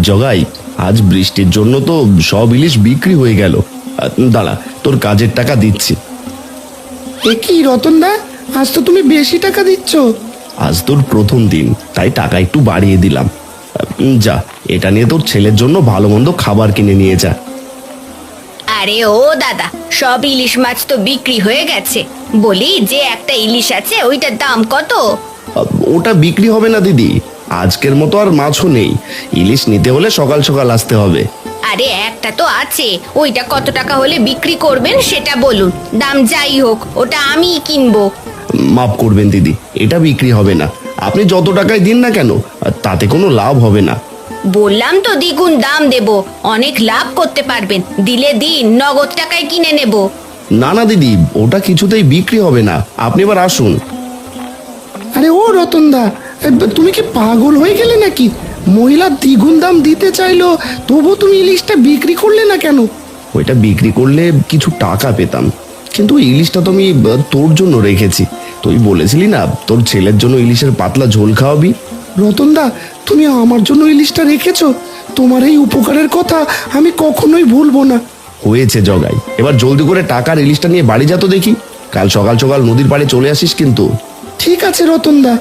জগাই, আজ বৃষ্টির জন্য তো সব ইলিশ বিক্রি হয়ে গেল। দাঁড়া, তোর কাজের টাকা দিচ্ছি। এ কি রতনদা, আজ তো তুমি বেশি টাকা দিচ্ছ। আজ তোর প্রথম দিন, তাই টাকা একটু বাড়িয়ে দিলাম। যা, এটা নিয়ে তোর ছেলের জন্য ভালো মন্দ খাবার কিনে নিয়ে যা। আরে ও দাদা, সব ইলিশ মাছ তো বিক্রি হয়ে গেছে। বলি, যে একটা ইলিশ আছে ওইটার দাম কত? ওটা বিক্রি হবে না দিদি, আজকের মতো আর মাছও নেই। ইলিশ নিতে হলে সকাল সকাল আসতে হবে। আরে একটা তো আছে, ওইটা কত টাকা হলে বিক্রি করবেন সেটা বলুন। দাম যাই হোক, ওটা আমিই কিনবো। মাফ করবেন দিদি, এটা বিক্রি হবে না। আপনি যত টাকায় দিন না কেন, তাতে কোনো লাভ হবে না। বললাম তো দ্বিগুণ দাম দেব, অনেক লাভ করতে পারবেন। দিলে দিন, নগদ টাকায় কিনে নেব। না না দিদি, ওটা কিছুতেই বিক্রি হবে না। আপনি এবার আসুন। আরে ও রতনদা, তুমি কি পাগল হয়ে গেলে নাকি? মহিলা দ্বিগুণ দাম দিতে চাইলো, তবু তুমি ইলিশটা বিক্রি করলে না কেন? ওইটা বিক্রি করলে কিছু টাকা পেতাম, কিন্তু ইলিশটা তো আমি তোর জন্য রেখেছি। তুই বলেছিলি না তোর ছেলের জন্য ইলিশের পাতলা ঝোল খাওয়াবি। রতনদা, তুমি আমার জন্য ইলিশটা রেখেছো, তোমার এই উপকারের কথা আমি কখনোই ভুলবো না। হয়েছে জগাই, এবার জলদি করে টাকার ইলিশটা নিয়ে বাড়ি যা তো দেখি। কাল সকাল সকাল নদীর পাড়ে চলে আসিস কিন্তু। ঠিক আছে রতনদা।